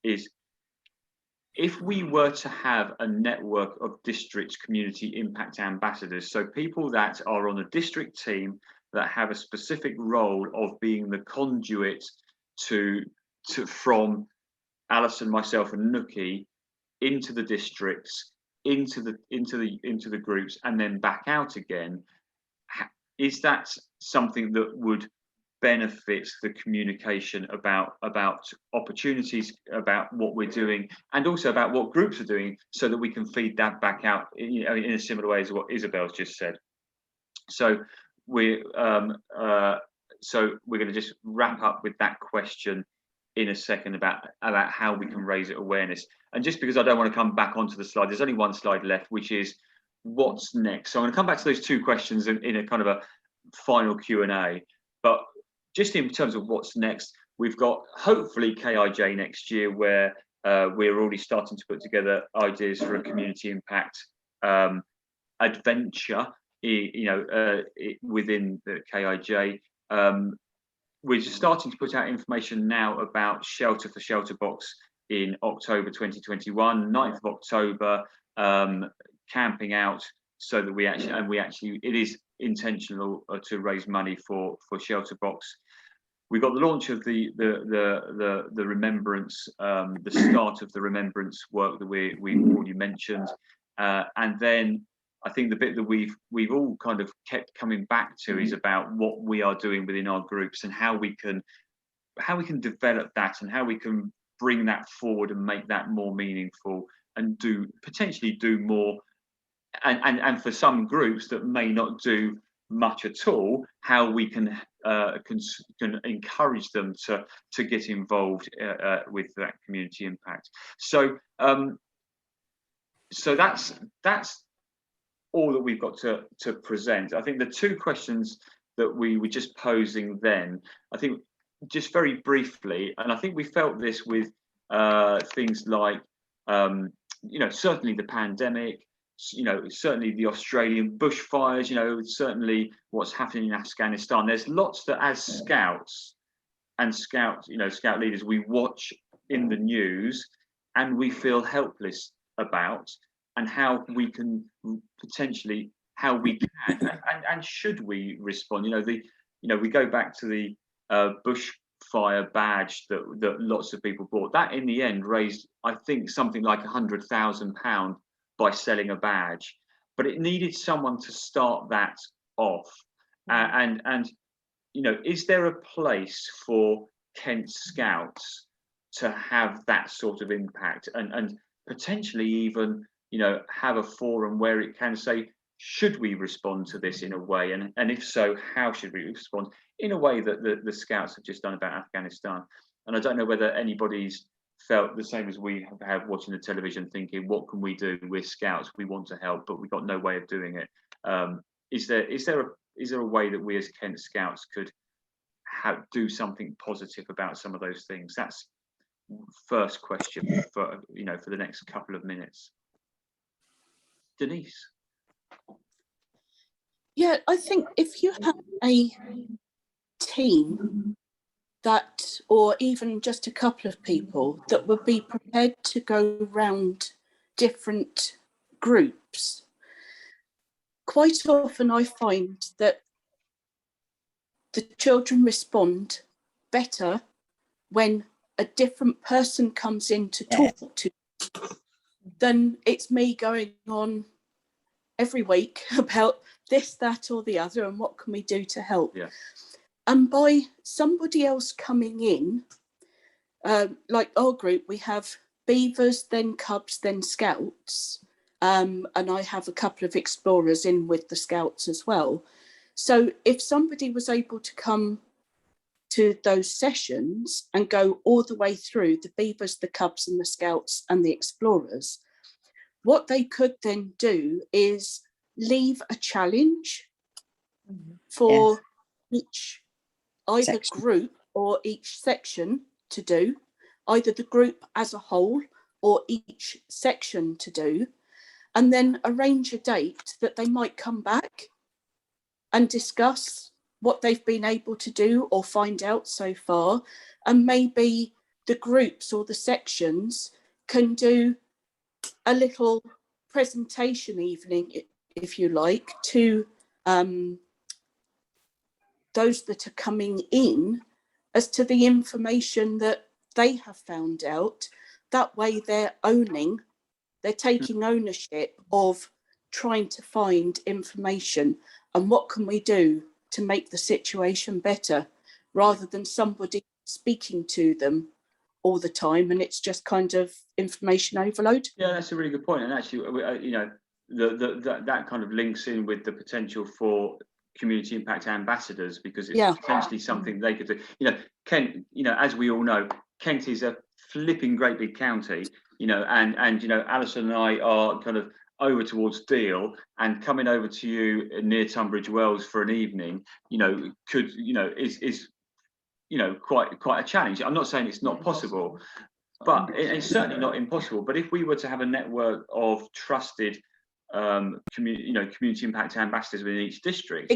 is if we were to have a network of district community impact ambassadors, so people that are on a district team that have a specific role of being the conduit from Alison, myself, and Nookie into the districts, into the groups, and then back out again. Is that something that would benefit the communication about opportunities, about what we're doing, and also about what groups are doing, so that we can feed that back out in a similar way as what Isabel's just said? So we're going to just wrap up with that question in a second about how we can raise awareness. And just because I don't want to come back onto the slide, there's only one slide left, which is what's next. So I'm going to come back to those 2 questions in a kind of a final Q&A. But just in terms of what's next, we've got hopefully KIJ next year, where we're already starting to put together ideas for a community impact adventure, within the KIJ. We're starting to put out information now about Shelter for Shelterbox in October 2021, 9th of October, camping out, so that we actually it is intentional to raise money for Shelterbox. We got the launch of the remembrance, the start of the remembrance work that we've already mentioned, and then I think the bit that we've all kind of kept coming back to is about what we are doing within our groups, and how we can develop that, and how we can bring that forward and make that more meaningful, and potentially do more, and for some groups that may not do much at all, how we can encourage them to get involved with that community impact. So so that's all that we've got to present. I think the two questions that we were just posing then, I think just very briefly, and I think we felt this with things like certainly the pandemic, certainly the Australian bushfires, certainly what's happening in Afghanistan. There's lots that as scouts and scout leaders, we watch in the news and we feel helpless about, and how we can potentially, how we can and should we respond. We go back to the bushfire badge that lots of people bought. That in the end raised, I think, something like £100,000 by selling a badge, but it needed someone to start that off. And is there a place for Kent Scouts to have that sort of impact, and potentially even have a forum where it can say, should we respond to this in a way, and if so, how should we respond in a way that the Scouts have just done about Afghanistan? And I don't know whether anybody's felt the same as we have watching the television, thinking, what can we do? We're Scouts, we want to help, but we've got no way of doing it. Is there a way that we as Kent Scouts could do something positive about some of those things? That's first question for the next couple of minutes. Denise. Yeah, I think if you have a team that, or even just a couple of people that would be prepared to go around different groups, quite often I find that the children respond better when a different person comes in to talk to than it's me going on every week about this, that or the other, and what can we do to help. Yeah. And by somebody else coming in, like our group, we have beavers, then cubs, then scouts, and I have a couple of explorers in with the scouts as well. So if somebody was able to come to those sessions and go all the way through the beavers, the cubs and the scouts and the explorers, what they could then do is leave a challenge for each either group or each section to do, either the group as a whole or each section to do, and then arrange a date that they might come back and discuss what they've been able to do or find out so far. And maybe the groups or the sections can do a little presentation evening, if you like, to those that are coming in as to the information that they have found out. That way they're taking ownership of trying to find information and what can we do to make the situation better, rather than somebody speaking to them all the time and it's just kind of information overload. Yeah, that's a really good point. And actually, that kind of links in with the potential for community impact ambassadors, because it's potentially something they could do. Kent, as we all know, Kent is a flipping great big county, and Alison and I are kind of over towards Deal, and coming over to you near Tunbridge Wells for an evening, is quite a challenge. I'm not saying it's not possible, but it's certainly not impossible. But if we were to have a network of trusted community impact ambassadors within each district,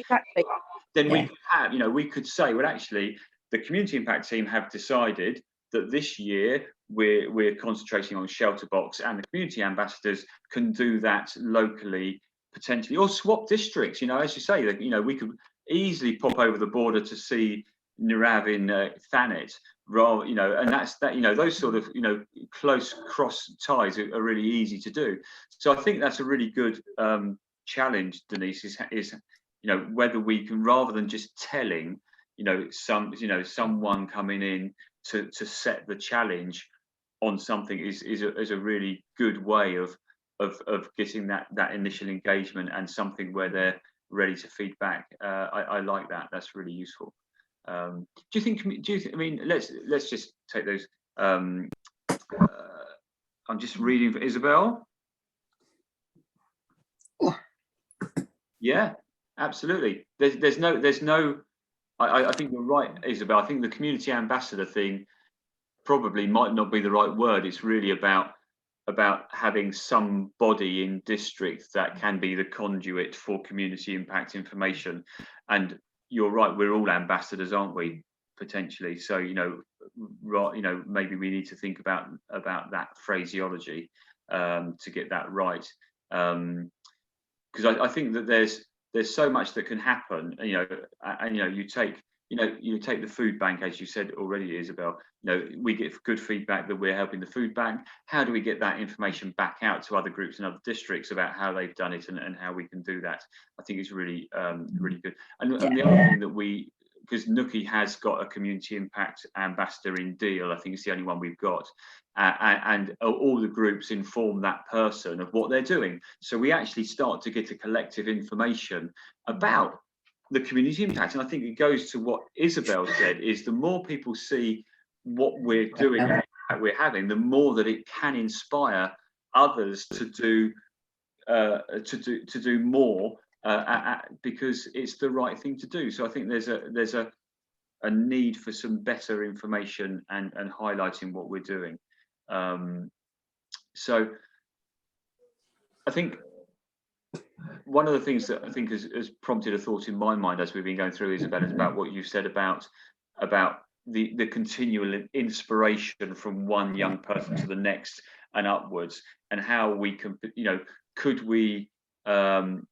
then we could have, we could say, well, actually, the community impact team have decided that this year we're concentrating on Shelter Box, and the community ambassadors can do that locally, potentially, or swap districts. As you say, that we could easily pop over the border to see Nirav in Thanet, and that's that. Those sort of close cross ties are really easy to do. So I think that's a really good challenge, Denise. Is whether we can, rather than just telling someone coming in to set the challenge, on something is a really good way of getting that initial engagement and something where they're ready to feed back. I like that. That's really useful. Do you think? I mean, let's just take those. I'm just reading for Isabel. Yeah, absolutely. There's no. I think you're right, Isabel. I think the community ambassador thing probably might not be the right word. It's really about having somebody in district that can be the conduit for community impact information. And you're right, we're all ambassadors, aren't we? Potentially. So maybe we need to think about that phraseology to get that right. Because I think that there's so much that can happen, and you take the food bank, as you said already, Isabel. We get good feedback that we're helping the food bank. How do we get that information back out to other groups and other districts about how they've done it and how we can do that? I think it's really really good. And the other thing that because Nookie has got a community impact ambassador in Deal, I think it's the only one we've got, and all the groups inform that person of what they're doing. So we actually start to get a collective information about the community impact. And I think it goes to what Isabel said, is the more people see what we're doing and the impact we're having, the more that it can inspire others to do more, because it's the right thing to do. So I think there's a need for some better information and highlighting what we're doing. So I think one of the things that I think has prompted a thought in my mind as we've been going through, Isabel, is about what you said about the continual inspiration from one young person to the next and upwards, and how we can, could we, when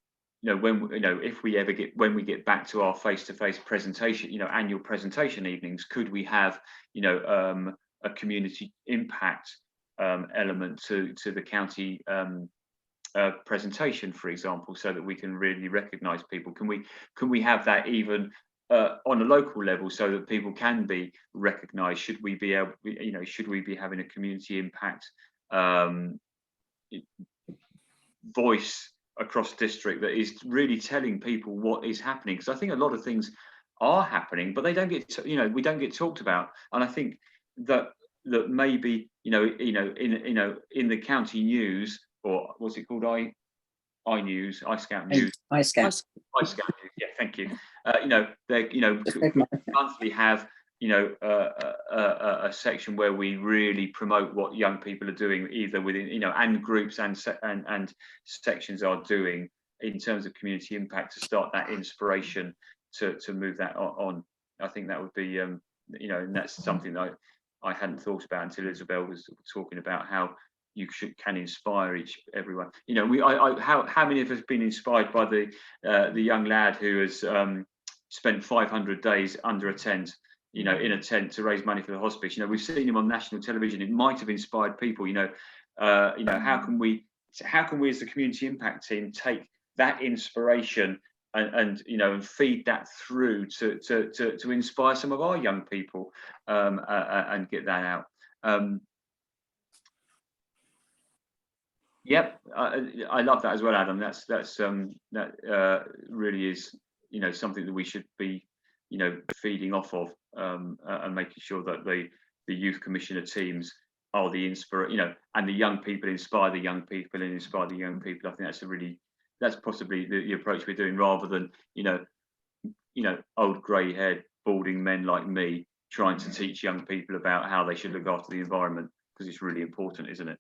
we get back to our face-to-face presentation, annual presentation evenings, could we have, a community impact element to the county presentation, for example, so that we can really recognise people? Can we have that even on a local level, so that people can be recognised? Should we be able, should we be having a community impact voice across district that is really telling people what is happening? Because I think a lot of things are happening, but they don't get we don't get talked about. And I think that maybe in the county news, or what's it called, iNews, iScout News, iScout News. Yeah, thank you. They monthly have a section where we really promote what young people are doing, either within and groups and sections are doing in terms of community impact, to start that inspiration to move that on. I think that would be and that's something that I hadn't thought about until Isabel was talking about how you can inspire everyone. How many of us have been inspired by the young lad who has spent 500 days under a tent, in a tent to raise money for the hospice? We've seen him on national television. It might have inspired people. How can we as the community impact team take that inspiration and feed that through to inspire some of our young people and get that out. Yep, I love that as well, Adam. That really is something that we should be feeding off of, and making sure that the youth commissioner teams are the and the young people inspire the young people and inspire the young people. I think that's possibly the approach we're doing, rather than old grey-haired balding men like me trying to teach young people about how they should look after the environment, because it's really important, isn't it?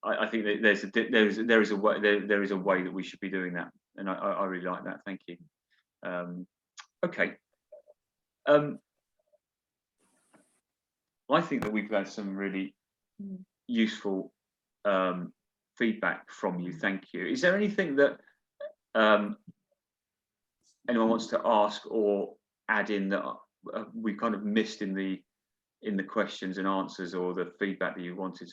I think that there is a way that we should be doing that, and I really like that. Thank you. Okay. I think that we've had some really useful feedback from you. Thank you. Is there anything that anyone wants to ask or add in that we kind of missed in the questions and answers, or the feedback that you wanted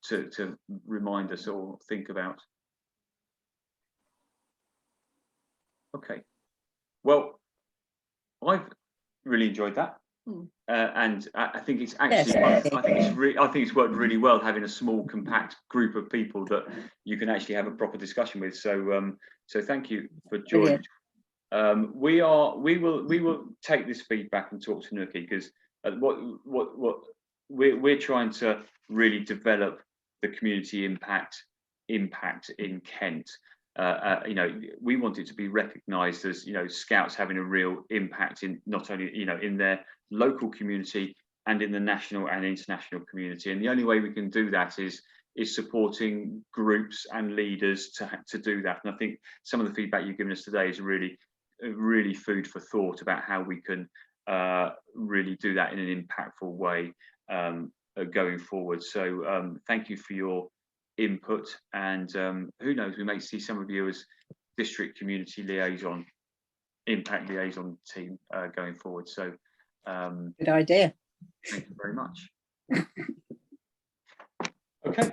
to remind us or think about? Okay. Well, I've really enjoyed that. And I think it's actually, Yes. I think it's worked really well having a small, compact group of people that you can actually have a proper discussion with. So, so thank you for joining. We will take this feedback and talk to Nuki, because what we're trying to really develop the community impact in Kent. You know, we want it to be recognised as, you know, Scouts having a real impact in not only, you know, in their local community and in the national and international community. And the only way we can do that is supporting groups and leaders to do that. And I think some of the feedback you've given us today is really food for thought about how we can really do that in an impactful way going forward. So thank you for your input, and who knows, we may see some of you as district community liaison, impact liaison team going forward. So Good idea. thank you very much. Okay,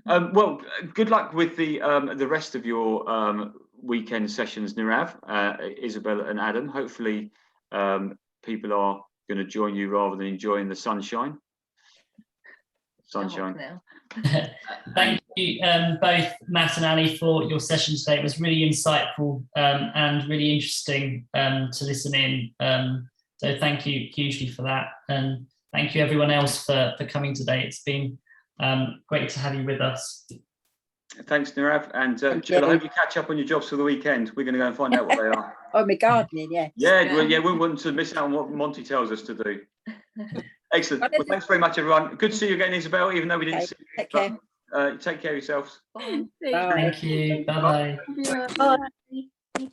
well, good luck with the rest of your weekend sessions, Nirav, Isabella and Adam. Hopefully people are going to join you rather than enjoying the sunshine. Thank you both, Matt and Ali, for your session today. It was really insightful and really interesting to listen in. So thank you hugely for that. And thank you everyone else for coming today. It's been great to have you with us. Thanks, Nirav. And Jill, I hope you catch up on your jobs for the weekend. We're going to go and find out what they are. Oh, my gardening, yeah. Yeah, well, yeah, we wouldn't to miss out on what Monty tells us to do. Excellent. Well, thanks very much, everyone. Good to see you again, Isabel, even though we didn't see you. Take care. Take care of yourselves. Bye. Thank you. Bye-bye. Bye.